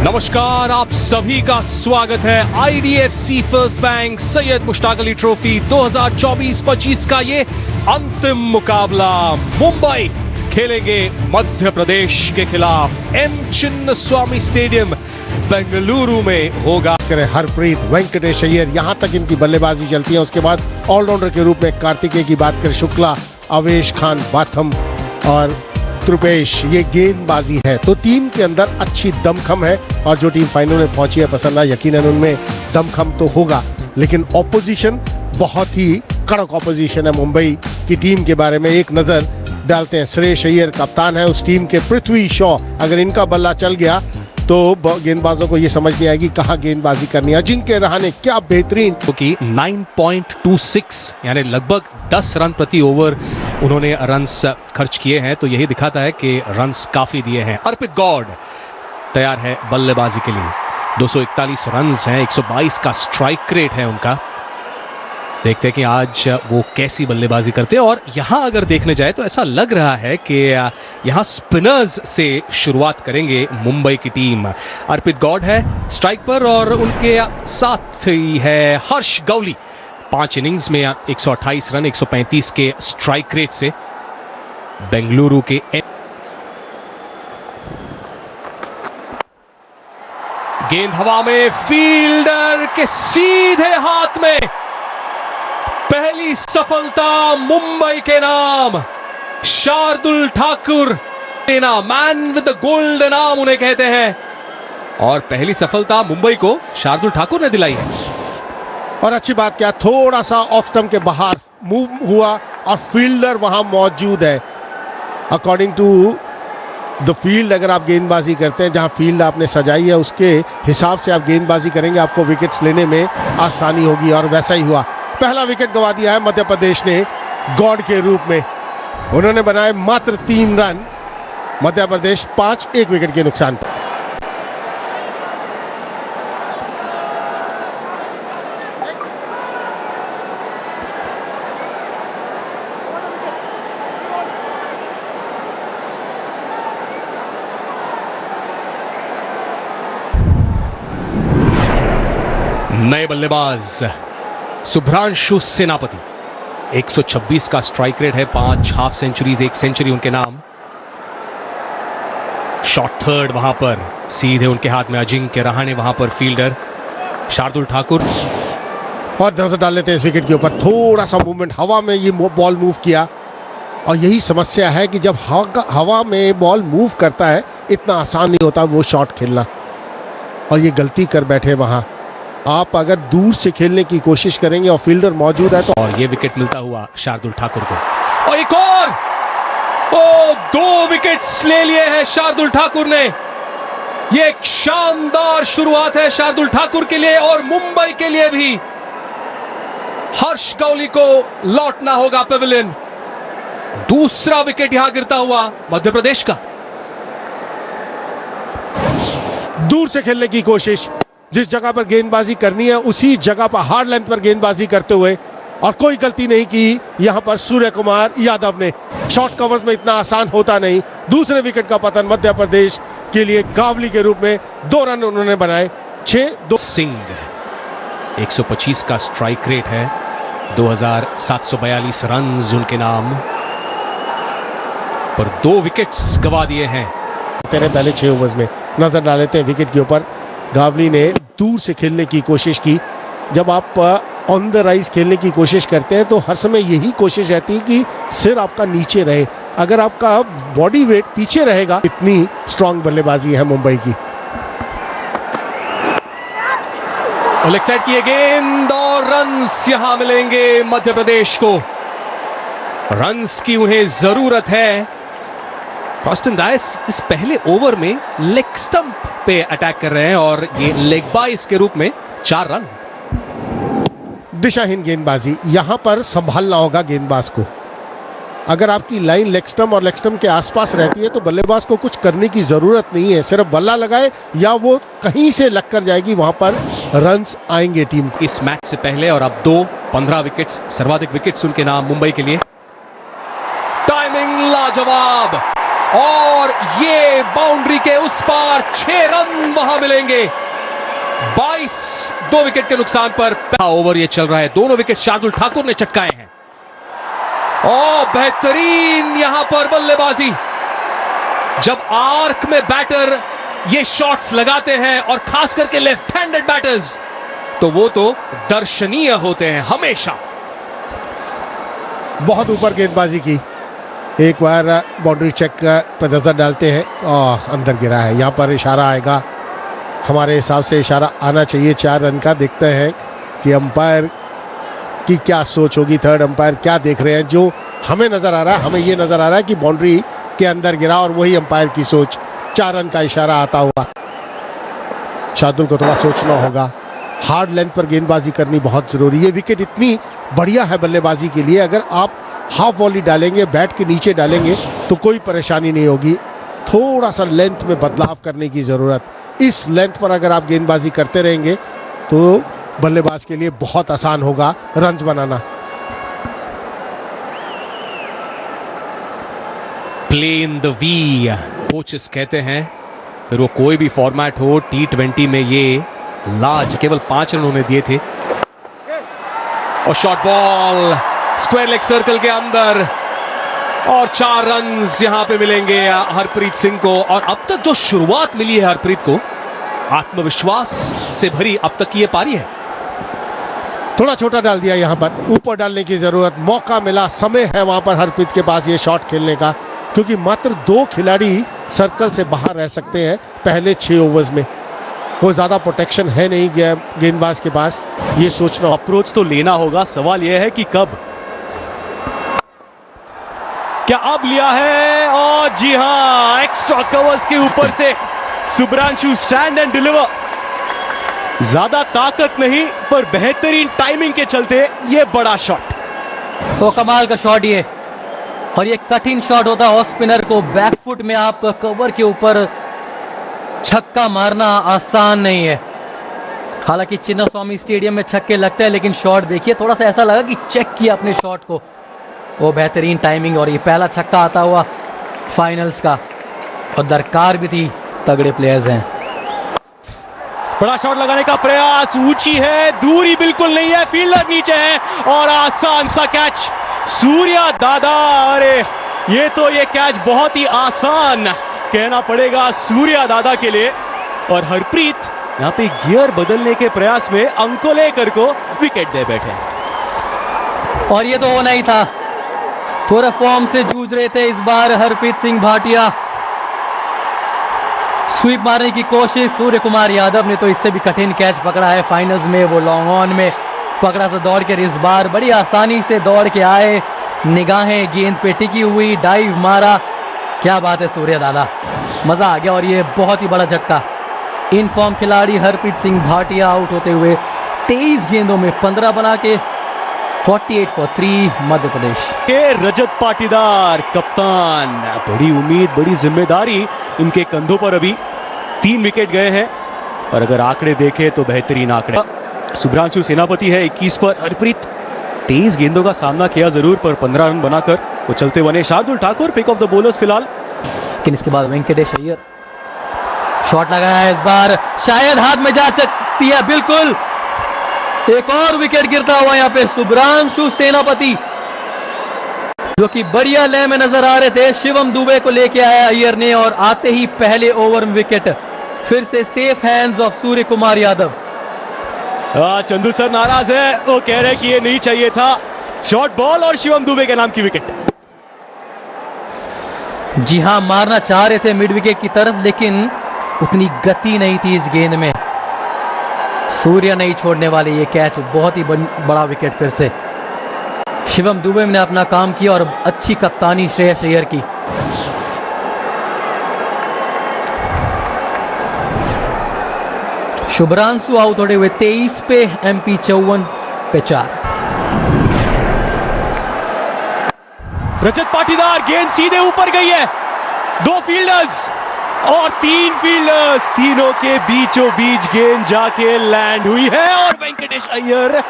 नमस्कार, आप सभी का स्वागत है IDFC first bank Syed Mushtaq Ali trophy 2024-25 का ये अंतिम मुकाबला। मुंबई खेलेंगे मध्य प्रदेश के खिलाफ। एम चिन्नस्वामी स्टेडियम बेंगलुरु में होगा। हरप्रीत, वेंकटेश अय्यर, यहां तक इनकी बल्लेबाजी चलती है। उसके बाद ऑलराउंडर के रूप में कार्तिकेय की बात करें, शुक्ला, अवेश खान, बाथम और त्रुपेश, ये गेंदबाजी है। तो टीम के अंदर अच्छी दमखम है और जो टीम फाइनल में पहुंची है पसंद है, यकीनन उनमें दमखम तो होगा, लेकिन ऑपोजिशन बहुत ही कड़क ऑपोजिशन है। मुंबई की टीम के बारे में एक नजर डालते हैं। श्रेयस अय्यर कप्तान है उस टीम के। पृथ्वी शॉ, अगर इनका बल्ला चल गया तो गेंदबाजों को ये समझ नहीं आएगी कहाँ गेंदबाजी करनी है। अजिंक्य रहाणे क्या बेहतरीन, क्योंकि 9.26 यानी लगभग 10 रन प्रति ओवर उन्होंने रन्स खर्च किए हैं, तो यही दिखाता है कि रन्स काफी दिए हैं। अर्पित गौड़ तैयार है बल्लेबाजी के लिए। 241 रन्स हैं, 122 का स्ट्राइक रेट है उनका। देखते हैं कि आज वो कैसी बल्लेबाजी करते हैं। और यहां अगर देखने जाए तो ऐसा लग रहा है कि यहां स्पिनर्स से शुरुआत करेंगे मुंबई की टीम। अर्पित गौड़ है स्ट्राइक पर और उनके साथ ही है हर्ष गौली। 5 इनिंग्स में 128 रन 135 के स्ट्राइक रेट से बेंगलुरु के। गेंद हवा में, फील्डर के सीधे हाथ में। पहली सफलता मुंबई के नाम। Shardul Thakur, man with the golden arm उन्हें कहते हैं। और पहली सफलता मुंबई को शार्दुल ठाकुर ने दिलाई है। और अच्छी बात क्या, थोड़ा सा ऑफ स्टंप के बाहर मूव हुआ और फील्डर वहां मौजूद है। अकॉर्डिंग टू द फील्ड, अगर आप गेंदबाजी करते हैं, जहां फील्ड आपने सजाई है उसके हिसाब से आप गेंदबाजी करेंगे, आपको विकेट्स लेने में आसानी होगी। और वैसा ही हुआ। पहला विकेट गंवा दिया है मध्य प्रदेश ने गौड़ के रूप में। उन्होंने बनाए मात्र 3 रन। मध्य प्रदेश 5, 1 विकेट के नुकसान पर। नए बल्लेबाज शुभ्रांशु सेनापति। 126 का स्ट्राइक रेट है, 5 हाफ सेंचुरीज, 1 सेंचुरी उनके नाम। शॉट थर्ड वहां पर सीधे उनके हाथ में। अजिंक्य रहाणे वहां पर फील्डर। शार्दुल ठाकुर। और नजर डाल लेते हैं इस विकेट के ऊपर। थोड़ा सा मूवमेंट, हवा में ये बॉल मूव किया। और यही समस्या है कि जब हवा में बॉल मूव करता है, इतना आसान नहीं होता वो शॉट खेलना। और ये गलती कर बैठे वहां। आप अगर दूर से खेलने की कोशिश करेंगे और फील्डर मौजूद है तो। और ये विकेट मिलता हुआ शार्दुल ठाकुर को। और एक और 2 विकेट्स ले लिए हैं शार्दुल ठाकुर ने। ये एक शानदार शुरुआत है शार्दुल ठाकुर के लिए और मुंबई के लिए भी। हर्ष गौली को लौटना होगा पेविलियन। दूसरा विकेट यहां गिरता हुआ मध्य प्रदेश का। दूर से खेलने की कोशिश, जिस जगह पर गेंदबाजी करनी है उसी जगह पर हार्ड लेंथ पर गेंदबाजी करते हुए। और कोई गलती नहीं की यहां पर सूर्य कुमार यादव ने। शॉर्ट कवर्स में इतना आसान होता नहीं। दूसरे विकेट का पतन मध्य प्रदेश के लिए गावली के रूप में। 2 रन उन्होंने बनाए। 6-2। सिंह 125 का स्ट्राइक रेट है, 2742 रन उनके नाम पर। 2 विकेट्स गवा दिए हैं तेरे पहले 6 ओवर्स में। नजर डाल लेते हैं विकेट के ऊपर। गावली ने दूर से खेलने की कोशिश की। जब आप ऑन द राइज खेलने की कोशिश करते हैं तो हर समय यही कोशिश रहती है कि सिर आपका नीचे रहे। अगर आपका बॉडी वेट पीछे रहेगा, इतनी स्ट्रांग बल्लेबाजी है मुंबई की। लेग साइड किए गेंद और रन्स यहां मिलेंगे मध्य प्रदेश को। रन्स की उन्हें जरूरत है। ऑस्टिन डायस इस पहले ओवर में लेग स्टंप पे अटैक कर रहे हैं और ये लेग बाइस के रूप में 4 रन। दिशाहीन गेंदबाजी, यहां पर संभालना होगा गेंदबाज को। अगर आपकी लाइन लेग स्टंप और लेग स्टंप के आसपास रहती है तो बल्लेबाज को कुछ करने की जरूरत नहीं है। सिर्फ बल्ला लगाए या वो कहीं से लग कर जाएगी, वहां पर रन्स आएंगे टीम को। इस मैच से पहले और अब 15 विकेट्स, सर्वाधिक विकेट्स उनके नाम मुंबई के लिए। टाइमिंग लाजवाब और ये बाउंड्री के उस पार 6 रन वहां मिलेंगे। 22 2 विकेट के नुकसान पर ओवर ये चल रहा है। दोनों विकेट शार्दुल ठाकुर ने चटकाए हैं। ओ बेहतरीन यहां पर बल्लेबाजी। जब आर्क में बैटर ये शॉट्स लगाते हैं और खास करके लेफ्ट हैंडेड बैटर्स, तो वो तो दर्शनीय होते हैं हमेशा। बहुत ऊपर गेंदबाजी की। एक बार बाउंड्री चेक पर नजर डालते हैं और अंदर गिरा है। यहां पर इशारा आएगा, हमारे हिसाब से इशारा आना चाहिए 4 रन का। देखते हैं कि अंपायर की क्या सोच होगी, थर्ड अंपायर क्या देख रहे हैं। जो हमें नजर आ रहा है, हमें ये नजर आ रहा है कि बाउंड्री के अंदर गिरा और वही अंपायर की सोच, 4 रन का इशारा आता हुआ। शार्दुल को थोड़ा सोचना होगा। हार्ड लेंथ पर गेंदबाजी करनी बहुत जरूरी है। विकेट इतनी बढ़िया है बल्लेबाजी के लिए, अगर आप हाफ वॉली डालेंगे, बैट के नीचे डालेंगे तो कोई परेशानी नहीं होगी। थोड़ा सा लेंथ में बदलाव करने की जरूरत। इस लेंथ पर अगर आप गेंदबाजी करते रहेंगे तो बल्लेबाज के लिए बहुत आसान होगा रन्स बनाना। Play in the V coaches कहते हैं, फिर वो कोई भी फॉर्मेट हो। T20 में ये लाज केवल 5 रन उन्होंने दिए थे। और short ball square leg circle के अंदर और 4 रन यहां पे मिलेंगे हरप्रीत सिंह को। और अब तक जो शुरुआत मिली है हरप्रीत को, आत्मविश्वास से भरी अब तक की ये पारी है। थोड़ा छोटा डाल दिया, यहां पर ऊपर डालने की जरूरत। मौका मिला, समय है वहां पर हरप्रीत के पास ये शॉट खेलने का, क्योंकि मात्र 2 खिलाड़ी सर्कल से बाहर रह सकते हैं पहले 6 ओवर्स में। कोई ज्यादा प्रोटेक्शन है नहीं गेंदबाज के पास, ये सोचना। अप्रोच तो लेना होगा, सवाल यह है कि कब। क्या अब लिया है? और जी हां, एक्स्ट्रा कवर्स के ऊपर से शुभ्रांशु स्टैंड एंड डिलीवर। ज्यादा ताकत नहीं, पर बेहतरीन टाइमिंग के चलते ये बड़ा शॉट। तो कमाल का शॉट ये, और ये कठिन शॉट होता है ऑफ स्पिनर को। बैकफुट में आप कवर के ऊपर छक्का मारना आसान नहीं है। हालांकि चिन्नास्वामी स्टेडियम में छक्के लगते हैं, लेकिन शॉट देखिए, थोड़ा सा ऐसा लगा कि चेक किया अपने शॉट को। वो बेहतरीन टाइमिंग, और ये पहला छक्का आता हुआ फाइनल्स का, और दरकार भी थी, तगड़े प्लेयर्स हैं। बड़ा शॉट लगाने का प्रयास, ऊंची है, दूरी बिल्कुल नहीं है, फील्डर नीचे है और आसान सा कैच सूर्या दादा। अरे ये कैच बहुत ही आसान कहना पड़ेगा सूर्या दादा के लिए। और हरप्रीत यहां पे गियर बदलने के प्रयास में अंकोलेकर को विकेट दे बैठे। और ये तो होना ही था, थोड़ा फॉर्म से जूझ रहे थे इस बार हरप्रीत सिंह भाटिया। स्वीप मारने की कोशिश, सूर्य कुमार यादव ने तो इससे भी कठिन कैच पकड़ा है फाइनल्स में, वो लॉन्ग ऑन में पकड़ा था दौड़ के। इस बार बड़ी आसानी से दौड़ के आए, निगाहें गेंद पे टिकी हुई, डाइव मारा। क्या बात है सूर्य दादा, मजा आ गया। और ये बहुत ही बड़ा झटका। इन फॉर्म खिलाड़ी हरप्रीत सिंह भाटिया आउट होते हुए 23 गेंदों में 15 बना के 48 for 3 मध्य प्रदेश के रजत पाटीदार कप्तान। बड़ी उम्मीद, बड़ी जिम्मेदारी इनके कंधों पर। अभी 3 विकेट गए हैं, और अगर आंकड़े देखें तो बेहतरीन आंकड़े। शुभ्रांशु सेनापति है 21 पर, हरप्रीत 23 गेंदों का सामना किया जरूर, पर 15 रन बनाकर वो चलते बने। Shardul Thakur pick of the bowlers फिलहाल। लेकिन इसके बाद वेंकटेश अय्यर शॉट लगाया है, इस बार शायद हाथ में जा सकती है, बिल्कुल। एक और विकेट गिरता हुआ यहाँ पे शुभ्रांशु सेनापति, जो कि बढ़िया लय में नजर आ रहे थे। शिवम दुबे को लेके आया अय्यर ने, और आते ही पहले ओवर में विकेट। फिर से safe hands of Surya Kumar Yadav. Chandu sir नाराज है, वो कह रहे कि ये नहीं चाहिए था। शॉर्ट बॉल और शिवम दुबे के नाम की विकेट। जी हां, मारना चाह रहे थे मिड विकेट की तरफ, लेकिन उतनी गति नहीं थी इस गेंद में। सूर्य नहीं छोड़ने वाले ये कैच, बहुत ही बड़ा विकेट। फिर से शिवम दुबे ने अपना काम किया, और अच्छी कप्तानी श्रेयस अय्यर की। शुभ्रांशु आउट होते हुए 23 पे, MP 54 पे 4। रजत पाटीदार, गेंद सीधे ऊपर गई है। 2 फील्डर्स और 3 फील्डर्स, तीनों के बीचों बीच गेंद जाके लैंड हुई है। और Venkatesh Iyer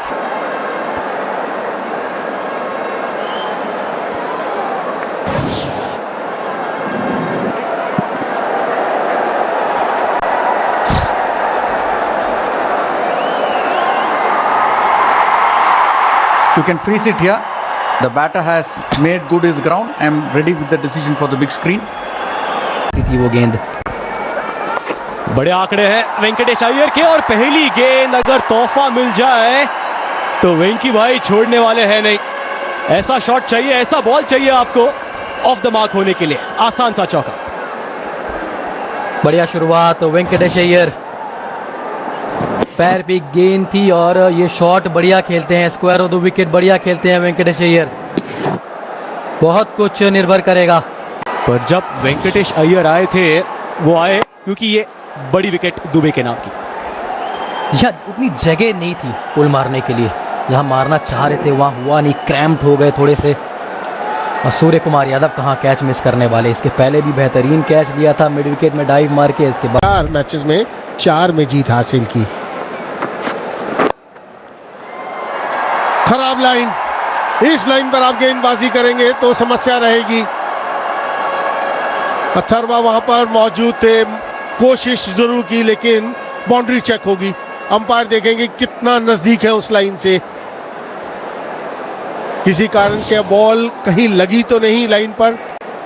You can freeze it here. The batter has made good his ground. I am ready with the decision for the big screen. थी वो गेंद। बड़े आंकड़े हैं वेंकटेश अय्यर के, और पहली गेंद अगर तोहफा मिल जाए तो वेंकी भाई छोड़ने वाले हैं नहीं। ऐसा शॉट चाहिए, ऐसा बॉल चाहिए आपको ऑफ द मार्क होने के लिए। आसान सा चौका। बढ़िया शुरुआत वेंकटेश अय्यर, पैर पे गेंद थी और ये शॉट बढ़िया खेलते हैं, स्क्वायर ऑफ द विकेट बढ़िया खेलते हैं वेंकटेश अय्यर। बहुत कुछ निर्भर करेगा। पर जब वेंकटेश अय्यर आए थे वो आए क्योंकि ये बड़ी विकेट दुबे के नाम की। शायद उतनी जगह नहीं थी पुल मारने के लिए, जहां मारना चाह रहे थे वहां हुआ नहीं, क्रैम्प्ड हो गए थोड़े से। और सूर्य कुमार यादव कहां कैच मिस करने वाले, इसके पहले भी बेहतरीन कैच लिया था मिड विकेट में डाइव मार के। इसके बाद 4 मैचेस में 4 में जीत हासिल की। खराब लाइन, इस लाइन पर आप गेंदबाजी करेंगे तो समस्या रहेगी। अथर्वा वहां पर मौजूद थे, कोशिश जरूर की लेकिन बाउंड्री चेक होगी। अंपायर देखेंगे कितना नजदीक है उस लाइन से, किसी कारण के बॉल कहीं लगी तो नहीं लाइन पर।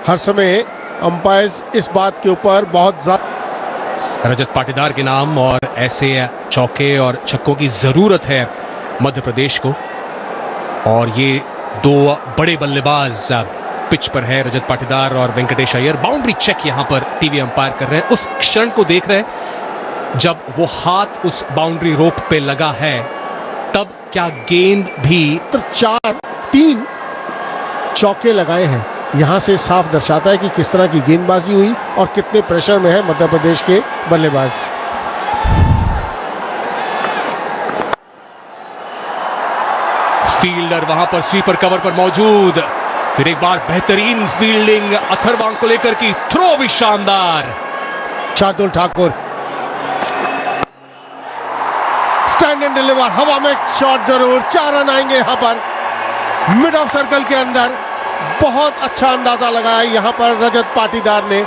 हर समय अंपायर्स इस बात के ऊपर बहुत ज्यादा। रजत पाटीदार के नाम, और ऐसे चौके और छक्कों की जरूरत है मध्य प्रदेश को। और ये 2 बड़े बल्लेबाज पिच पर है, रजत पाटीदार और वेंकटेश अय्यर। बाउंड्री चेक यहां पर टीवी अंपायर कर रहे हैं, उस क्षण को देख रहे हैं जब वो हाथ उस बाउंड्री रोप पे लगा है, तब क्या गेंद भी 4-3 चौके लगाए हैं। यहां से साफ दर्शाता है कि किस तरह की गेंदबाजी हुई और कितने प्रेशर में है मध्य प्रदेश के बल्लेबाज। फील्डर वहां पर स्वीपर कवर पर मौजूद। फिर एक बार बेहतरीन फील्डिंग अथर्वा को लेकर की, थ्रो भी शानदार। Shardul Thakur stand and deliver, हवा में शॉट जरूर। 4 रन आएंगे यहां पर मिड ऑफ सर्कल के अंदर। बहुत अच्छा अंदाजा लगाया यहां पर रजत पाटीदार ने।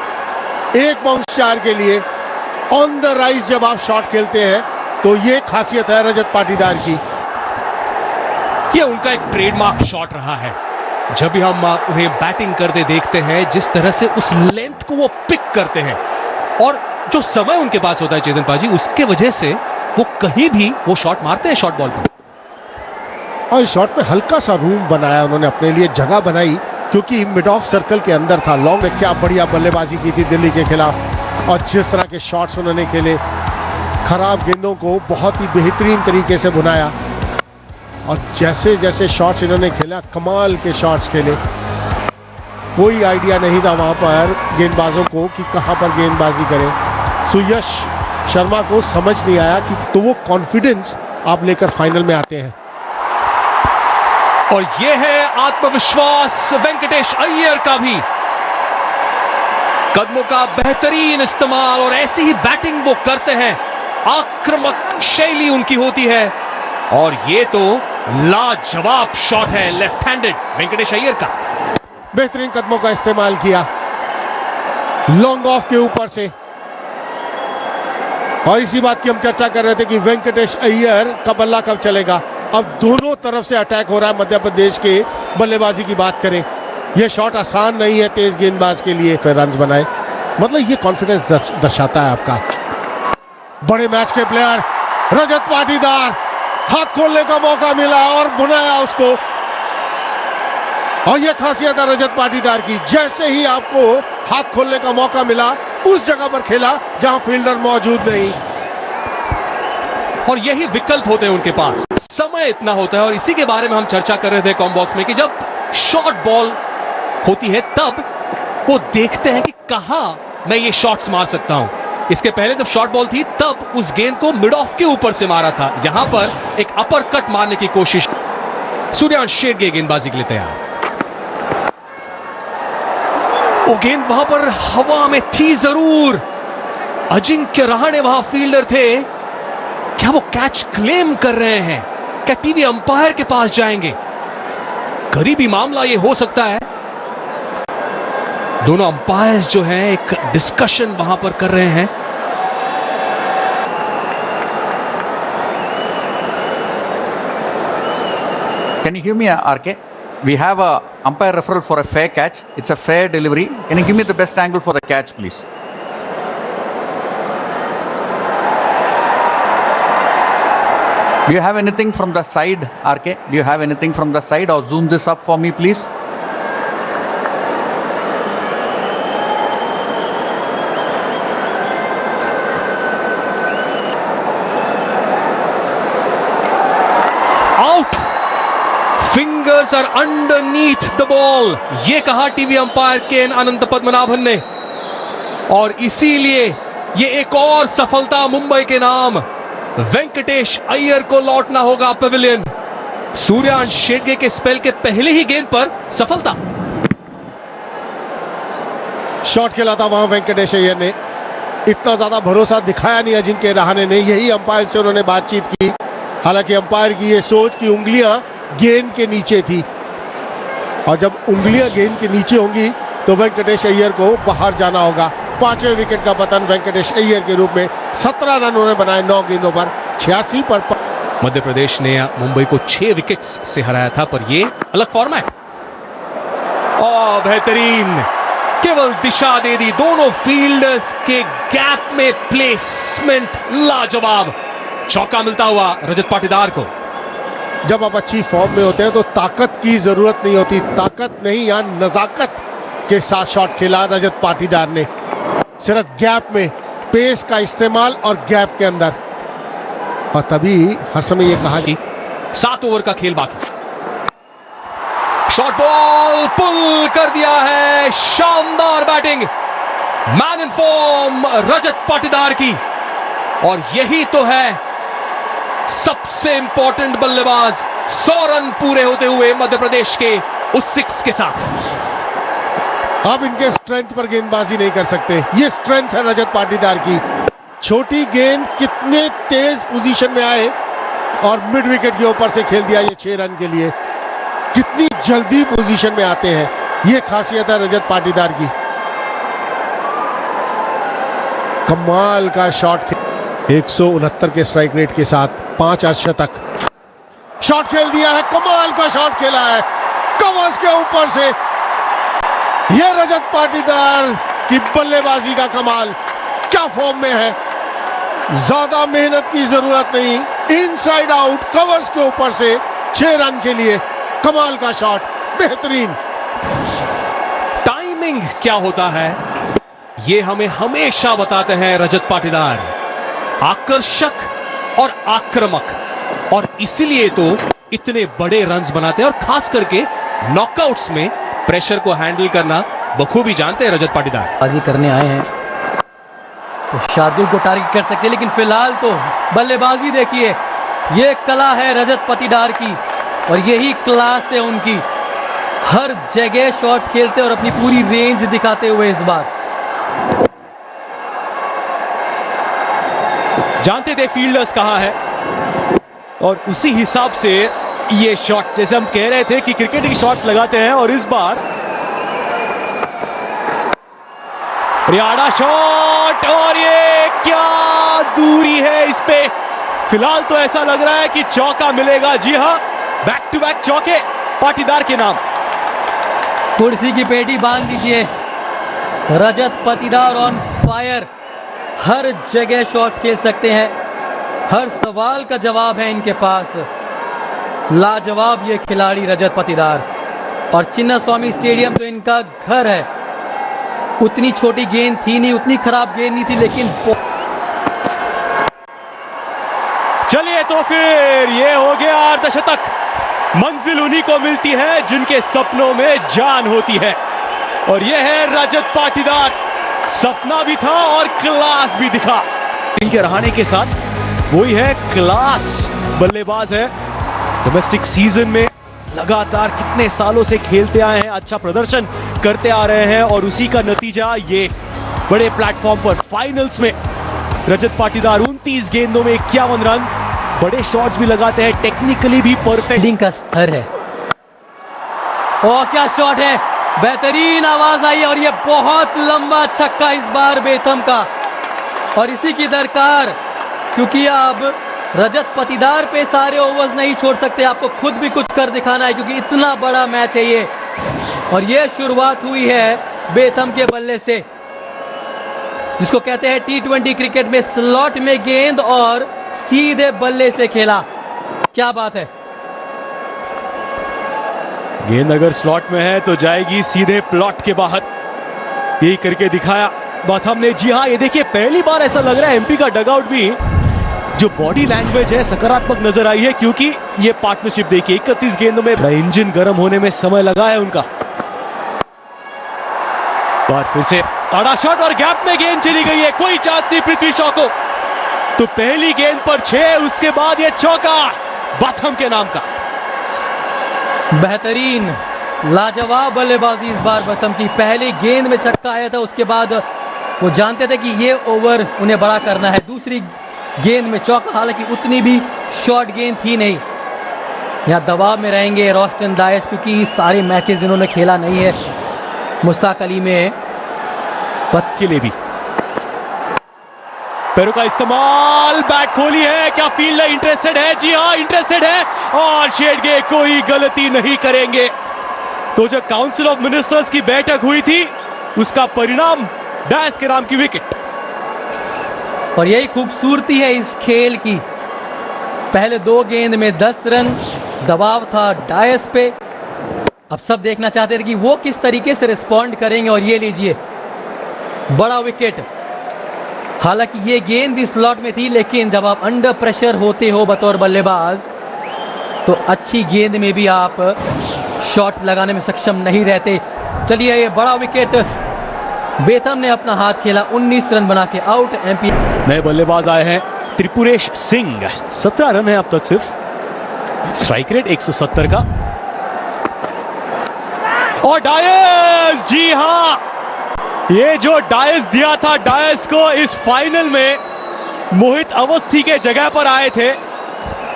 1 बाउंस 4 के लिए ऑन द राइज जब आप शॉट खेलते हैं तो ये खासियत है रजत पाटीदार की। ये उनका एक ट्रेडमार्क शॉट रहा है। जब भी हम उन्हें बैटिंग करते देखते हैं, जिस तरह से उस लेंथ को वो पिक करते हैं और जो समय उनके पास होता है चेतन पाजी, उसके वजह से वो कहीं भी वो शॉट मारते हैं शॉट बॉल पर। और इस शॉट में हल्का सा रूम बनाया उन्होंने, अपने लिए जगह बनाई, क्योंकि मिड ऑफ सर्कल के अंदर था। लॉन्ग में क्या बढ़िया बल्लेबाजी की थी दिल्ली के खिलाफ, और जिस तरह के शॉट्स उन्होंने खेले, खराब गेंदों को बहुत ही बेहतरीन तरीके से बुनाया। और जैसे जैसे शॉट्स इन्होंने खेला, कमाल के शॉट्स खेले। कोई आइडिया नहीं था वहां पर गेंदबाजों को कि कहां पर गेंदबाजी करें। सुयश शर्मा को समझ नहीं आया कि तो वो कॉन्फिडेंस आप लेकर फाइनल में आते हैं। और ये है आत्मविश्वास वेंकटेश अय्यर का भी, कदमों का बेहतरीन इस्तेमाल, और ऐसी ही बैटिंग वो करते हैं। आक्रामक शैली उनकी होती है, और ये तो लाजवाब शॉट है लेफ्ट हैंडेड वेंकटेश अय्यर का। बेहतरीन कदमों का इस्तेमाल किया लॉन्ग ऑफ के ऊपर से। और इसी बात की हम चर्चा कर रहे थे कि वेंकटेश अय्यर का बल्ला कब चलेगा। अब दोनों तरफ से अटैक हो रहा है मध्य प्रदेश के बल्लेबाजी की बात करें, यह शॉट आसान नहीं है तेज गेंदबाज के लिए। फिर रन बनाए, मतलब ये कॉन्फिडेंस दर्शाता है आपका। बड़े मैच के प्लेयर रजत पाटीदार, हाथ खोलने का मौका मिला और बुनाया उसको। और यह खासियत है रजत पाटीदार की, जैसे ही आपको हाथ खोलने का मौका मिला उस जगह पर खेला जहां फील्डर मौजूद नहीं। और यही विकल्प होते हैं उनके पास, समय इतना होता है। और इसी के बारे में हम चर्चा कर रहे थे कॉम बॉक्स में कि जब शॉर्ट बॉल होती है तब वो देखते हैं कि कहां मैं ये शॉट्स मार सकता हूं। इसके पहले जब शॉर्ट बॉल थी तब उस गेंद को मिड ऑफ के ऊपर से मारा था। यहां पर एक अपर कट मारने की कोशिश। सूर्यांश शेरगे गेंदबाजी के लिए तैयार। वो गेंद वहां पर हवा में थी जरूर, अजिंक्य रहाणे वहां फील्डर थे। क्या वो कैच क्लेम कर रहे हैं? क्या टीवी अंपायर के पास जाएंगे? करीबी मामला ये हो सकता है। दोनों अंपायर्स जो हैं एक डिस्कशन वहां पर कर रहे हैं। Can you give me a RK? We have a umpire referral for a fair catch. It's a fair delivery. Can you give me the best angle for the catch, please? Do you have anything from the side, RK? Do you have anything from the side, or zoom this up for me, please? Out, fingers are underneath the ball, ये कहा TV umpire के अनंत पद्मनाभन ने, और इसीलिए ये एक और सफलता मुंबई के नाम। वेंकटेश अय्यर को लौटना होगा पेविलियन। सूर्यांश शेट्ये के स्पेल के पहले ही गेंद पर सफलता। शॉट खेला था वहां वेंकटेश अय्यर ने, इतना ज्यादा भरोसा दिखाया नहीं अजिंक्य रहाणे ने। यही अंपायर से उन्होंने बातचीत की, हालांकि अंपायर की ये सोच कि उंगलियां गेंद के नीचे थी, और जब उंगलियां गेंद के नीचे होंगी तो वेंकटेश अय्यर को बाहर जाना होगा। 5वें विकेट का पतन वेंकटेश अय्यर के रूप में। 17 रन उन्होंने बनाए 9 गेंदों पर, 86 पर। मध्य प्रदेश ने मुंबई को 6 विकेट्स से हराया था, पर ये अलग फॉर्मेट। बेहतरीन, केवल दिशा दे दी, दोनों फील्डर्स के गैप में प्लेसमेंट लाजवाब। चौका मिलता हुआ रजत पाटीदार को। जब आप अच्छी फॉर्म में होते हैं तो ताकत की जरूरत नहीं होती, ताकत नहीं, यहां नजाकत के साथ शॉट खेला रजत पाटीदार ने। सिर्फ गैप में पेस का इस्तेमाल और गैप के अंदर, और तभी हर समय ये कहा कि 7 ओवर का खेल बाकी। शॉर्ट बॉल पुल कर दिया है, शानदार batting, man in form Rajat Patidar की, और यही तो है सबसे इंपॉर्टेंट बल्लेबाज। 100 रन पूरे होते हुए मध्य प्रदेश के उस 6 के साथ। अब इनके स्ट्रेंथ पर गेंदबाजी नहीं कर सकते, ये स्ट्रेंथ है रजत पाटीदार की। छोटी गेंद कितने तेज पोजीशन में आए और मिड विकेट के ऊपर से खेल दिया ये 6 रन के लिए। कितनी जल्दी पोजीशन में आते हैं, ये खासियत है रजत पाटीदार की। कमाल का शॉट, 169 के स्ट्राइक रेट के साथ 5 अर्धशतक। शॉट खेल दिया है, कमाल का शॉट खेला है कवर्स के ऊपर से। यह रजत पाटीदार की बल्लेबाजी का कमाल, क्या फॉर्म में है। ज्यादा मेहनत की जरूरत नहीं, इनसाइड आउट कवर्स के ऊपर से 6 रन के लिए कमाल का शॉट, बेहतरीन। टाइमिंग क्या होता है ये हमें हमेशा बताते हैं रजत पाटीदार। आकर्षक और आक्रामक, और इसीलिए तो इतने बड़े रन्स बनाते हैं, और खास करके नॉकआउट्स में प्रेशर को हैंडल करना बखूबी जानते हैं रजत पाटीदार। बाजी करने आए हैं तो शार्दुल को टारगेट कर सकते हैं, लेकिन फिलहाल तो बल्लेबाजी देखिए, ये कला है रजत पाटीदार की, और यही क्लास है उनकी। हर जगह शॉट्स खेलते और अपनी पूरी रेंज दिखाते हुए इस बार। जानते थे फील्डर्स कहाँ है, और उसी हिसाब से ये शॉट, जैसे हम कह रहे थे कि क्रिकेट की शॉट्स लगाते हैं, और इस बार रियाड़ा शॉट, और ये क्या दूरी है इस पे। फिलहाल तो ऐसा लग रहा है कि चौका मिलेगा। जी हां, बैक टू बैक चौके पाटीदार के नाम। कुर्सी की पेटी बांध दीजिए, रजत पाटीदार ऑन फायर। हर जगह शॉट्स खेल सकते हैं, हर सवाल का जवाब है इनके पास। लाजवाब ये खिलाड़ी रजत पाटीदार, और चिन्नास्वामी स्टेडियम तो इनका घर है। उतनी छोटी गेंद थी नहीं, उतनी खराब गेंद नहीं थी, लेकिन चलिए तो फिर ये हो गया अर्धशतक। मंजिल उन्हीं को मिलती है जिनके सपनों में जान होती है, और यह है रजत पाटीदार। सपना भी था और क्लास भी दिखा। इनके रहाणे के साथ वही है, क्लास बल्लेबाज है। डोमेस्टिक सीजन में लगातार कितने सालों से खेलते आए हैं, अच्छा प्रदर्शन करते आ रहे हैं, और उसी का नतीजा ये बड़े प्लेटफॉर्म पर फाइनल्स में रजत पाटीदार 29 गेंदों में 51 रन। बड़े शॉट्स भी लगाते हैं, टेक्निकली भी परफेक्ट का स्तर है। और क्या शॉट है, बेहतरीन आवाज आई, और ये बहुत लंबा छक्का इस बार बेथम का, और इसी की दरकार, क्योंकि अब रजत पाटीदार पे सारे ओवर्स नहीं छोड़ सकते, आपको खुद भी कुछ कर दिखाना है क्योंकि इतना बड़ा मैच है ये। और ये शुरुआत हुई है बेथम के बल्ले से, जिसको कहते हैं T20 क्रिकेट में स्लॉट में गेंद और सीधे बल्ले से खेला। क्या बात है। गेंद अगर स्लॉट में है तो जाएगी सीधे प्लॉट के बाहर, यही करके दिखाया बाथम ने। जी हाँ, ये देखिए पहली बार ऐसा लग रहा है एमपी का डगआउट भी जो बॉडी लैंग्वेज है सकारात्मक नजर आई है, क्योंकि ये पार्टनरशिप देखिए 31 गेंदों में इंजन गर्म होने में समय लगा है उनका। बार फिर से आड़ा शॉट और गैप में गेंद चली गई है, कोई चांस नहीं पृथ्वी शॉ को। तो पहली गेंद पर 6, उसके बाद ये चौका बाथम के नाम का। बेहतरीन लाजवाब बल्लेबाजी इस बार बाथम की। पहली गेंद में छक्का आया था, उसके बाद वो जानते थे कि ये ओवर उन्हें बड़ा करना है। दूसरी गेंद में चौका, हालांकि उतनी भी शॉर्ट गेंद थी नहीं। यहाँ दबाव में रहेंगे रॉस्टन डायस, क्योंकि सारे मैचेस इन्होंने खेला नहीं है मुश्ताक अली में। पत के लिए भी पैरों का इस्तेमाल, बैट खोली है, क्या फील्डर इंटरेस्टेड है? जी हाँ इंटरेस्टेड है, और शेडगे कोई गलती नहीं करेंगे। तो जो काउंसिल ऑफ मिनिस्टर्स की बैठक हुई थी उसका परिणाम डायस के नाम की विकेट। और यही खूबसूरती है इस खेल की। पहले 2 गेंद में 10 रन, दबाव था डायस पे। अब सब देखना चाहते थे कि वो किस तरीके से रिस्पॉन्ड करेंगे, और ये लीजिए बड़ा विकेट। हालांकि ये गेंद भी स्लॉट में थी, लेकिन जब आप अंडर प्रेशर होते हो बतौर बल्लेबाज तो अच्छी गेंद में भी आप शॉट्स लगाने में सक्षम नहीं रहते। चलिए ये बड़ा विकेट, बेथम ने अपना हाथ खेला, 19 रन बना के आउट। एमपी नए बल्लेबाज आए हैं त्रिपुरेश सिंह, 17 रन है अब तक सिर्फ, स्ट्राइक रेट 170 का। और डायस, जी हां, ये जो डायस दिया था डायस को इस फाइनल में, मोहित अवस्थी के जगह पर आए थे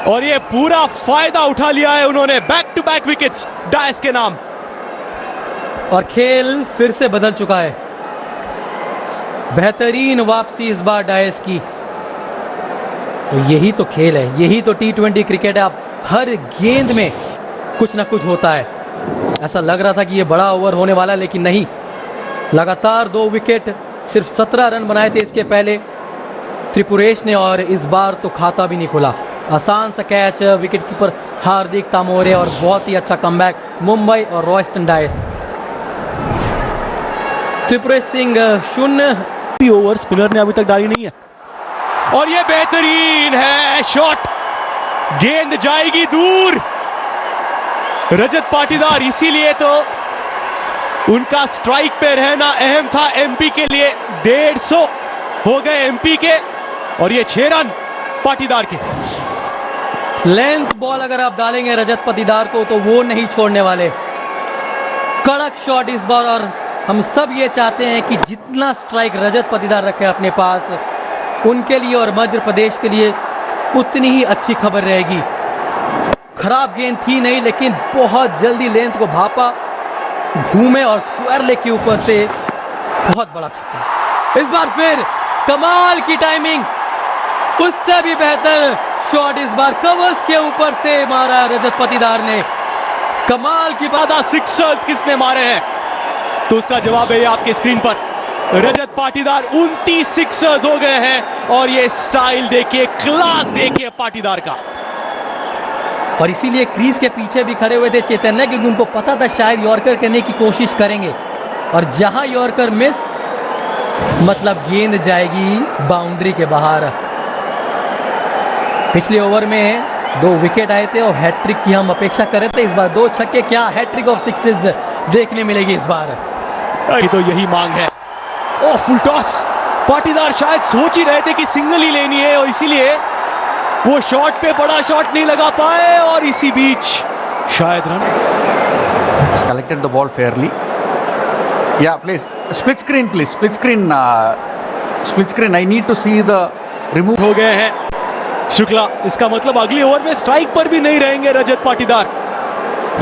और ये पूरा फायदा उठा लिया है उन्होंने। Back to back wickets Dias के नाम। और खेल फिर से बदल चुका है, बेहतरीन वापसी इस बार डायस की। तो यही तो खेल है, यही तो T20 क्रिकेट है। अब हर गेंद में कुछ ना कुछ होता है। ऐसा लग रहा था कि ये बड़ा ओवर होने वाला है, लेकिन नहीं। लगातार 2 विकेट, सिर्फ 17 रन बनाए थे इसके पहले त्रिपुरेश ने, और इस बार तो खाता भी नहीं खुला। आसान सा catch, wicket keeper Hardik Tamore, और बहुत ही अच्छा कमबैक मुंबई और रॉस्टन डायस। त्रिपुरेश सिंह 0 ओवर स्पिनर ने अभी तक डाली नहीं है। और ये बेहतरीन है शॉट, गेंद जाएगी दूर। रजत पाटीदार, इसीलिए तो उनका स्ट्राइक पे रहना अहम था एमपी के लिए। 150 हो गए एमपी के, और ये 6 रन पाटीदार के। लेंथ बॉल अगर आप डालेंगे रजत पाटीदार को तो वो नहीं छोड़ने वाले। कड़क शॉट इस बार, और हम सब ये चाहते हैं कि जितना स्ट्राइक रजत पाटीदार रखे अपने पास, उनके लिए और मध्य प्रदेश के लिए उतनी ही अच्छी खबर रहेगी। खराब गेंद थी नहीं, लेकिन बहुत जल्दी लेंथ को भापा, घूमे और स्क्वायर लेग के ऊपर से बहुत बड़ा छक्का। इस बार फिर कमाल की टाइमिंग, उससे भी बेहतर शॉट इस बार कवर्स के ऊपर से मारा रजत पाटीदार ने। कमाल की बात। सिक्सर्स किसने मारे हैं? तो उसका जवाब है आपके स्क्रीन पर। रजत पाटीदार 29 सिक्सर्स हो गए हैं, और ये स्टाइल देखिए, क्लास देखिए पाटीदार का। और इसीलिए क्रीज के पीछे भी खड़े हुए थे चैतन्य, क्योंकि उनको पता था शायद यॉर्कर करने की कोशिश करेंगे, और जहां यॉर्कर मिस, मतलब गेंद जाएगी बाउंड्री के बाहर। पिछले ओवर में 2 विकेट आए थे और हैट्रिक की हम अपेक्षा कर रहे थे। इस बार 2 छक्के, क्या हैट्रिक ऑफ सिक्सेस देखने मिलेगी इस बार। तो यही मांग है। ओ फुल टॉस, पाटीदार शायद सोच ही रहे थे कि सिंगल ही लेनी है, और इसीलिए वो शॉट पे बड़ा शॉट नहीं लगा पाए, और इसी बीच शायद run. Collected the ball fairly. Yeah, please. Split screen, please. Split screen. Split screen. I need to see the remove. हो गए हैं शुक्ला। इसका मतलब अगले ओवर में स्ट्राइक पर भी नहीं रहेंगे रजत पाटीदार।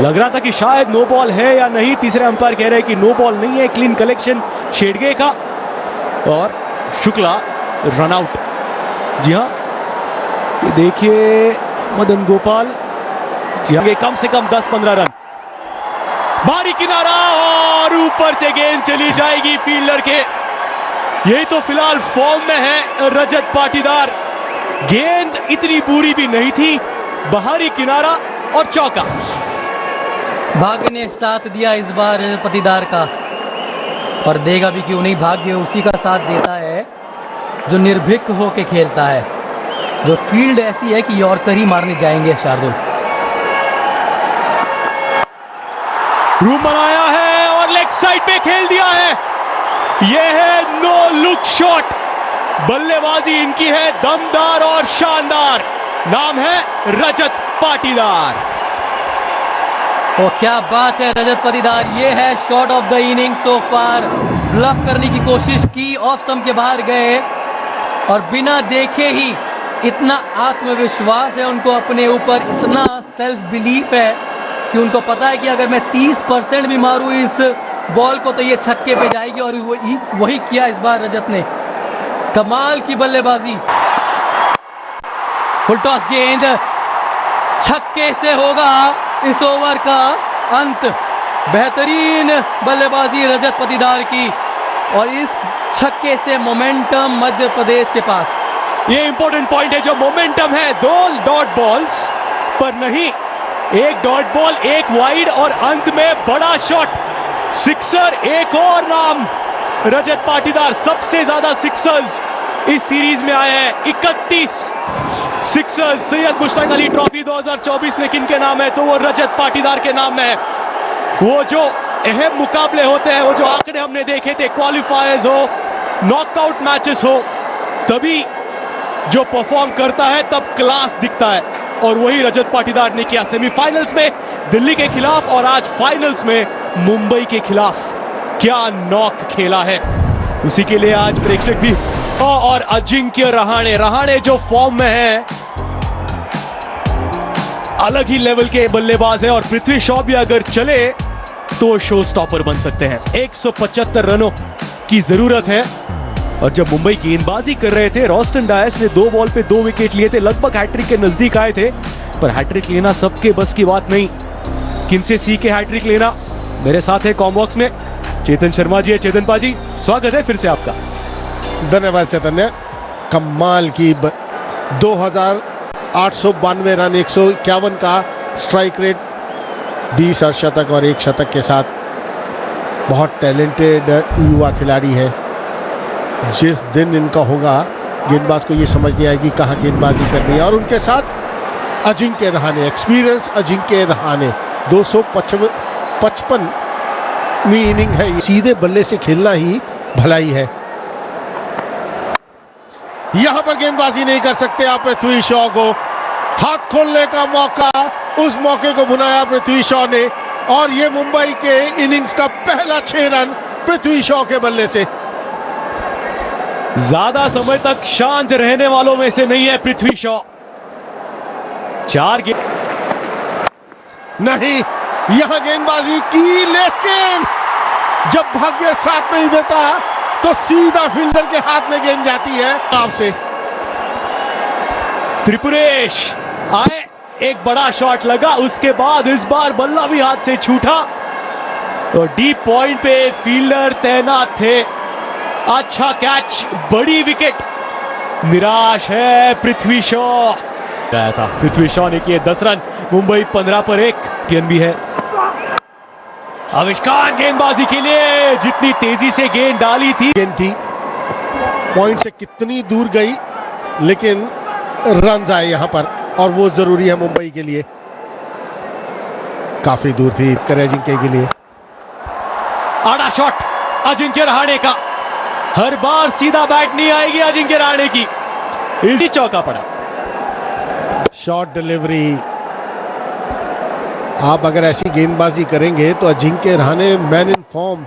लग रहा था कि शायद नो बॉल है या नहीं, तीसरे अंपायर कह रहे हैं कि नो बॉल नहीं है। क्लीन कलेक्शन शेडगे का, और शुक्ला रन आउट। जी हाँ, देखिए मदन गोपाल कम से कम 10-15 रन, भारी किनारा और ऊपर से गेंद चली जाएगी फील्डर के। यही तो फिलहाल फॉर्म में है रजत पाटीदार। गेंद इतनी बुरी भी नहीं थी, बाहरी किनारा और चौका। भाग्य ने साथ दिया इस बार रजत पाटीदार का, और देगा भी क्यों नहीं। भाग्य उसी का साथ देता है जो निर्भीक होके खेलता है, जो फील्ड ऐसी है कि यॉर्कर ही मारने जाएंगे शार्दुल। रूम बनाया है और लेग साइड पे खेल दिया है। यह है नो लुक शॉट। बल्लेबाजी इनकी है दमदार और शानदार। नाम है रजत पाटीदार। और क्या बात है रजत पाटीदार, ये है shot of the inning so far. Bluff करने की कोशिश की, ऑफ स्टंप के बाहर गए और बिना देखे ही इतना आत्मविश्वास है उनको अपने ऊपर, इतना सेल्फ बिलीफ है कि उनको पता है कि अगर मैं 30% भी मारूं इस बॉल को तो ये छक्के पे जाएगी, और वही किया इस बार रजत ने। कमाल की बल्लेबाजी। फुल टॉस गेंद छक्के से होगा इस ओवर का अंत। बेहतरीन बल्लेबाजी रजत पाटीदार की, और इस छक्के से मोमेंटम मध्य प्रदेश के पास। ये इंपॉर्टेंट पॉइंट है, जो मोमेंटम है 2 डॉट बॉल्स पर नहीं, एक डॉट बॉल, एक वाइड और अंत में बड़ा शॉट, सिक्सर। एक और नाम रजत पाटीदार। सबसे ज्यादा सिक्सर्स इस सीरीज में आए हैं, 31 सिक्सर्स। सैयद मुश्ताक अली ट्रॉफी 2024 में किनके नाम है, तो वो रजत पाटीदार के नाम है। वो जो अहम मुकाबले होते हैं, वो जो आंकड़े हमने देखे थे, क्वालिफायर्स हो, नॉकआउट मैचेस हो, तभी जो परफॉर्म करता है तब क्लास दिखता है, और वही रजत पाटीदार ने किया। सेमीफाइनल्स में दिल्ली के खिलाफ और आज फाइनल्स में मुंबई के खिलाफ। क्या नॉक खेला है, उसी के लिए आज प्रेक्षक भी। और अजिंक्य रहाणे जो फॉर्म में है, अलग ही लेवल के बल्लेबाज है, और पृथ्वी शॉ भी अगर चले तो शो स्टॉपर बन सकते हैं। 175 रनों की जरूरत है, और जब मुंबई गेंदबाजी कर रहे थे, रॉस्टन डायस ने 2 बॉल पे 2 विकेट लिए थे, लगभग हैट्रिक के नजदीक आए थे, पर हैट्रिक लेना सबके बस की बात नहीं। किनसे सीखे हैट्रिक लेना? मेरे साथ है कॉमबॉक्स में चेतन शर्मा जी है। चेतन पाजी, स्वागत है फिर से आपका। धन्यवाद चैतन्य। कमाल की 2892 रन, 151 का स्ट्राइक रेट, 20 अर्धशतक और 1 शतक के साथ। बहुत टैलेंटेड युवा खिलाड़ी है। जिस दिन इनका होगा, गेंदबाज को ये समझ नहीं आएगी कहाँ गेंदबाजी करनी है। और उनके साथ अजिंक्य रहाणे, एक्सपीरियंस अजिंक्य रहाणे, 255वीं इनिंग है। सीधे बल्ले से खेलना ही भलाई है। यहां पर गेंदबाजी नहीं कर सकते आप पृथ्वी शॉ को। हाथ खोलने का मौका, उस मौके को भुनाया पृथ्वी शॉ ने, और ये मुंबई के इनिंग्स का पहला 6 रन पृथ्वी शॉ के बल्ले से। ज्यादा समय तक शांत रहने वालों में से नहीं है पृथ्वी शॉ। 4 गेंद नहीं, यहां गेंदबाजी की, लेकिन जब भाग्य साथ नहीं देता तो सीधा फील्डर के हाथ में गेंद जाती है। आपसे त्रिपुरेश आए, एक बड़ा शॉट लगा, उसके बाद इस बार बल्ला भी हाथ से छूटा, और डीप पॉइंट पे फील्डर तैनात थे। अच्छा कैच, बड़ी विकेट। निराश है पृथ्वी शॉ। गया था, पृथ्वी शॉ ने किए 10 रन, मुंबई 15 पर 1 गेंद भी है। आविष्कार गेंदबाजी के लिए, जितनी तेजी से गेंद डाली थी, गेंद थी पॉइंट से कितनी दूर गई, लेकिन रन आए यहां पर, और वो जरूरी है मुंबई के लिए। काफी दूर थी अजिंक्य के लिए। आड़ा शॉट अजिंक्य रहाणे का। हर बार सीधा बैट नहीं आएगी अजिंक्य रहाणे की, इसी चौका पड़ा। Short delivery. आप अगर ऐसी गेंदबाजी करेंगे तो Ajinkya Rahane man in form.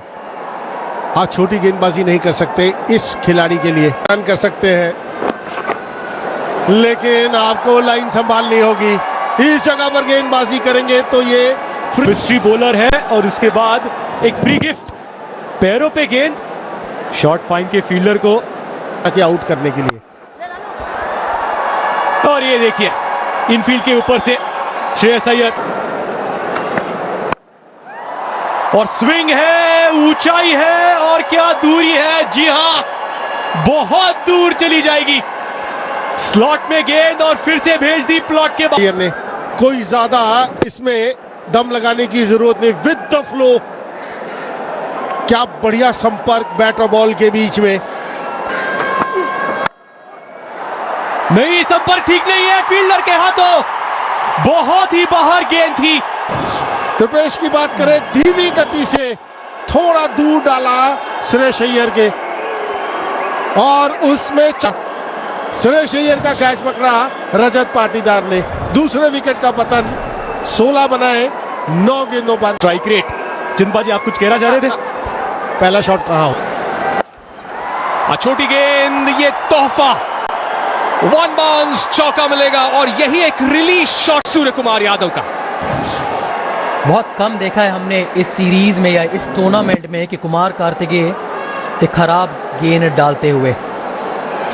आप छोटी गेंदबाजी नहीं कर सकते इस खिलाड़ी के लिए। रन कर सकते हैं, लेकिन आपको लाइन संभालनी होगी। इस जगह पर गेंदबाजी करेंगे तो ये हिस्ट्री बॉलर है, और इसके बाद एक फ्री गिफ्ट, पैरों पे गेंद, शॉर्ट फाइन के फील्डर को आउट करने के लिए। और ये देखिए इनफील्ड के ऊपर से श्रेयस अय्यर, और स्विंग है, ऊंचाई है और क्या दूरी है। जी हां, बहुत दूर चली जाएगी। स्लॉट में गेंद और फिर से भेज दी प्लॉट के बाद। ने कोई ज्यादा इसमें दम लगाने की जरूरत नहीं, विद द फ्लो। क्या बढ़िया संपर्क बैट और बॉल के बीच में। नहीं, संपर्क ठीक नहीं है फील्डर के हाथों, बहुत ही बाहर गेंद थी। रुपेश की बात करें, धीमी गति से थोड़ा दूर डाला श्रेयस अय्यर के, और उसमें श्रेयस अय्यर का कैच पकड़ा रजत पाटीदार ने। दूसरे विकेट का पतन, 16 बनाए 9 गेंदों पर। Strike rate. जिंदबाजी, आप कुछ कहना चाह रहे थे? पहला शॉट कहां हो? छोटी गेंद, ये तोहफा, वन बाउंस चौका मिलेगा और यही एक रिलीज शॉट सूर्य कुमार यादव का। बहुत कम देखा है हमने इस सीरीज में या इस टूर्नामेंट में कि कुमार कार्तिकेय एक खराब गेंद डालते हुए।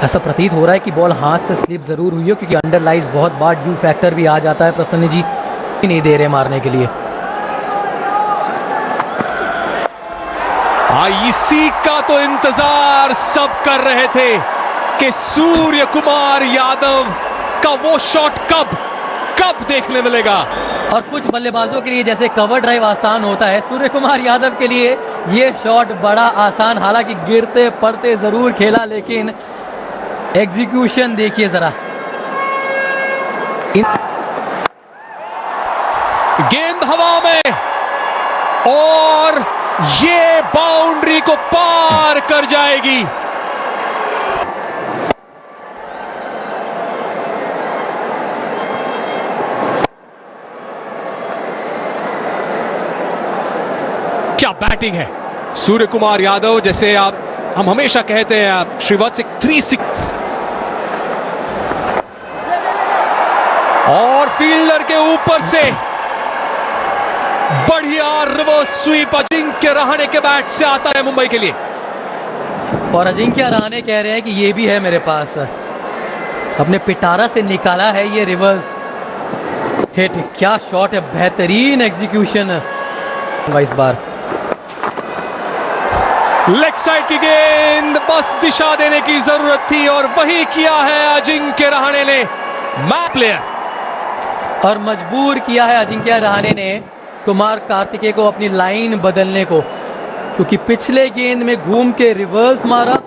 ऐसा प्रतीत हो रहा है कि बॉल हाथ से स्लिप जरूर हुई हो, क्योंकि अंडरलाइज बहुत बार ड्यू फैक्टर भी आ जाता है। प्रसन्न जी नहीं दे रहे मारने के लिए। इसी का तो इंतजार सब कर रहे थे कि सूर्य कुमार यादव का वो शॉट कब देखने मिलेगा। और कुछ बल्लेबाजों के लिए जैसे कवर ड्राइव आसान होता है, सूर्य कुमार यादव के लिए ये शॉट बड़ा आसान, हालांकि गिरते पड़ते जरूर खेला, लेकिन एग्जीक्यूशन देखिए जरा। गेंद हवा में और ये बाउंड्री को पार कर जाएगी। क्या बैटिंग है सूर्य कुमार यादव, जैसे हम हमेशा कहते हैं श्रीवत्स 360 और फील्डर के ऊपर से बढ़िया रिवर्स स्वीप अजिंक्य रहाणे के बैट से आता है मुंबई के लिए। और अजिंक्य रहाणे कह रहे हैं कि ये भी है मेरे पास, अपने पिटारा से निकाला है ये रिवर्स हिट। क्या शॉट है, बेहतरीन एग्जीक्यूशन इस बार। लेग साइड की गेंद, बस दिशा देने की जरूरत थी और वही किया है अजिंक्य रहाणे ने। मैच प्लेयर और मजबूर किया है अजिंक्य रहाणे ने कुमार कार्तिकेय को अपनी लाइन बदलने को, क्योंकि पिछले गेंद में घूम के रिवर्स मारा,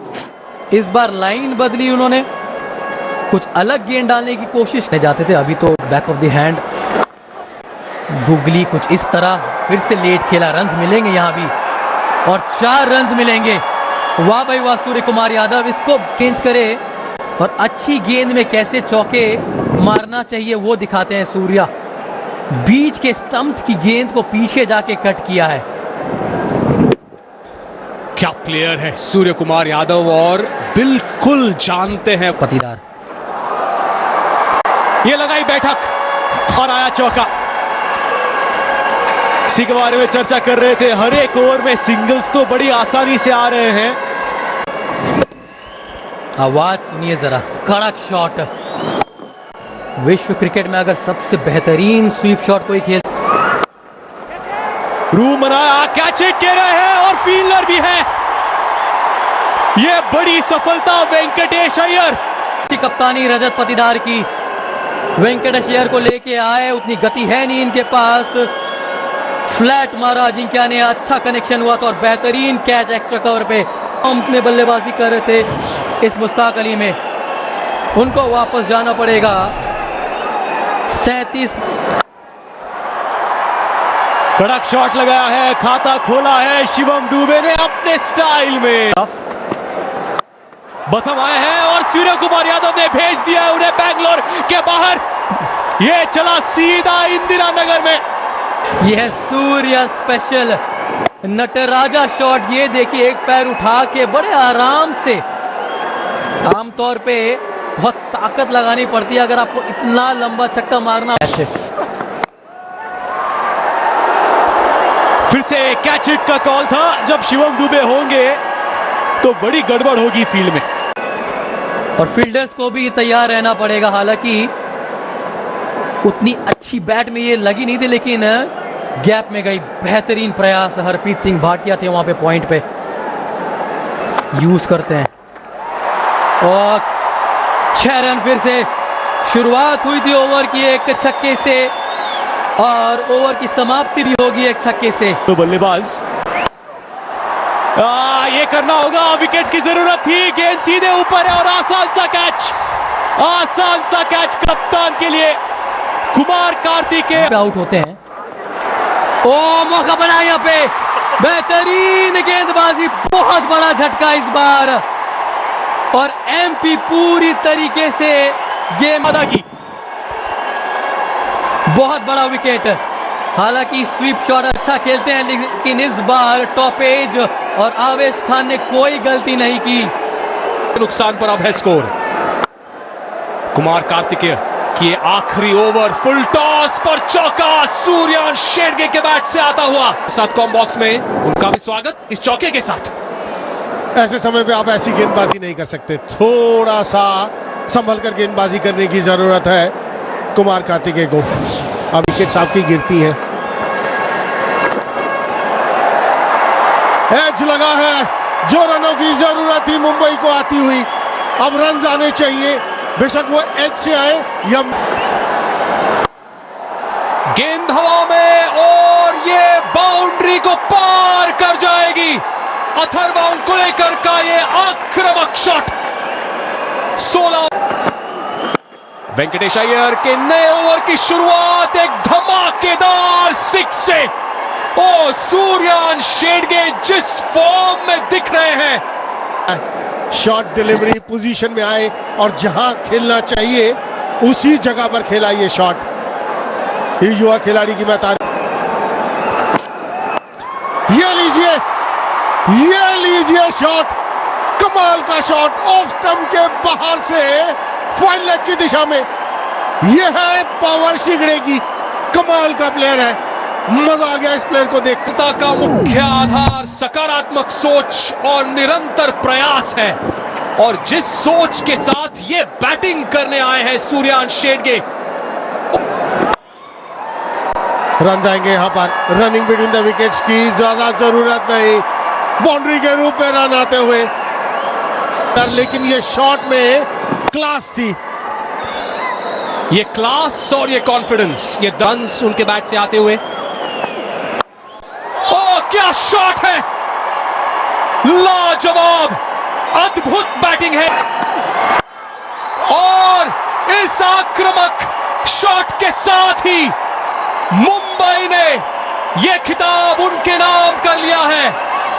इस बार लाइन बदली उन्होंने, कुछ अलग गेंद डालने की कोशिश नहीं जाते थे। अभी तो back of the hand googly कुछ इस तरह फिर से लेट खेला, रन्स मिलेंगे यहां भी और 4 रन्स मिलेंगे। वाह भाई वाह, सूर्य कुमार यादव इसको चेंज करे और अच्छी गेंद में कैसे चौके मारना चाहिए वो दिखाते हैं सूर्या। बीच के स्टंप्स की गेंद को पीछे जाके कट किया है। क्या प्लेयर है सूर्य कुमार यादव और बिल्कुल जानते हैं पाटीदार। ये लगाई बैठक और आया चौका। इसी के बारे में चर्चा कर रहे थे, हर एक ओवर में सिंगल्स तो बड़ी आसानी से आ रहे हैं। आवाज सुनिए जरा, कड़क शॉट। विश्व क्रिकेट में अगर सबसे बेहतरीन स्वीप शॉट कोई खेल, रूम बनाया, कैच हिट कह रहे हैं और फील्डर भी है। यह बड़ी सफलता वेंकटेश अय्यर की कप्तानी रजत पाटीदार की। वेंकटेश अय्यर को लेके आए, उतनी गति है नहीं इनके पास, फ्लैट मारा अजिंक्य ने, अच्छा कनेक्शन हुआ था और बेहतरीन कैच एक्स्ट्रा कवर पे। में बल्लेबाजी कर रहे थे इस मुश्ताक अली में, उनको वापस जाना पड़ेगा। 37 कड़क शॉट लगाया है, खाता खोला है शिवम दुबे ने अपने स्टाइल में। बथम आए हैं और सूर्य कुमार यादव ने भेज दिया है उन्हें बैंगलोर के बाहर। ये चला सीधा इंदिरा नगर में। यह है सूर्य स्पेशल नटराजा शॉट। ये देखिए, एक पैर उठा के बड़े आराम से, आमतौर पे बहुत ताकत लगानी पड़ती है अगर आपको इतना लंबा छक्का मारना है। फिर से कैच हिट का कॉल था, जब शिवम दुबे होंगे तो बड़ी गड़बड़ होगी फील्ड में। और फील्डर्स को भी तैयार रहना पड़ेगा। हालांकि उतनी अच्छी बैट में ये लगी नहीं थी, लेकिन गैप में गई। बेहतरीन प्रयास, हरप्रीत सिंह भाटिया थे वहां पे पॉइंट पे, यूज करते हैं। और 6 रन फिर से। शुरुआत हुई थी ओवर की एक छक्के से और ओवर की समाप्ति भी होगी एक छक्के से। तो बल्लेबाज ये करना होगा, विकेट्स की जरूरत थी। गेंद सीधे ऊपर है और आसान सा कैच, आसान सा कैच कप्तान के लिए। कुमार कार्तिकेय आउट होते हैं। ओ मौका बना यहाँ पे, बेहतरीन गेंदबाजी, बहुत बड़ा झटका इस बार और एमपी पूरी तरीके से गेम अदा की। बहुत बड़ा विकेट। हालांकि स्वीप शॉट अच्छा खेलते हैं, लेकिन इस बार टॉप एज और आवेश खान ने कोई गलती नहीं की। नुकसान पर अब है स्कोर। कुमार कार्तिकेय की आखिरी ओवर, फुल टॉस पर चौका, सूर्यांश शेरगे के बैट से आता हुआ। साथ कॉम बॉक्स में उनका भी स्वागत इस चौके के साथ। ऐसे समय पे आप ऐसी गेंदबाजी नहीं कर सकते, थोड़ा सा संभल कर गेंदबाजी करने की जरूरत है कुमार कार्तिकेय को। अब विकेट आपकी गिरती है, एज लगा है, जो रनों की जरूरत थी मुंबई को आती हुई। अब रन आने चाहिए, बेशक वो एज से आए या गेंद हवा में और ये बाउंड्री को पार कर जाएगी। अथर्वं कुलेकर का ये आक्रामक शॉट। 16 वेंकटेश अय्यर के नए ओवर की शुरुआत एक धमाकेदार सिक्स से। ओ सूर्यांश शेरगे जिस फॉर्म में दिख रहे हैं, शॉट डिलीवरी पोजीशन में आए और जहां खेलना चाहिए उसी जगह पर खेला ये शॉट। ये युवा खिलाड़ी की मैं तारीफ। ये लीजिए शॉट, कमाल का शॉट, ऑफ स्टंप के बाहर से फाइन लेग की दिशा में। ये है पावर शिगड़े की, कमाल का प्लेयर है, मजा आ गया इस प्लेयर को देख। का मुख्य आधार सकारात्मक सोच और निरंतर प्रयास है, और जिस सोच के साथ ये बैटिंग करने आए हैं सूर्यांश शेरगे। रन जाएंगे यहां पर, रनिंग बिटवीन द विकेट्स की ज्यादा जरूरत नहीं, बाउंड्री के रूप में रन आते हुए, लेकिन ये शॉट में क्लास थी। ये क्लास और ये कॉन्फिडेंस, ये रन्स उनके बैट से आते हुए। ओ क्या शॉट है, लाजवाब, अद्भुत बैटिंग है। और इस आक्रामक शॉट के साथ ही मुंबई ने यह खिताब उनके नाम कर लिया है।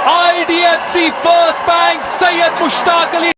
IDFC first bank Syed Mushtaq Ali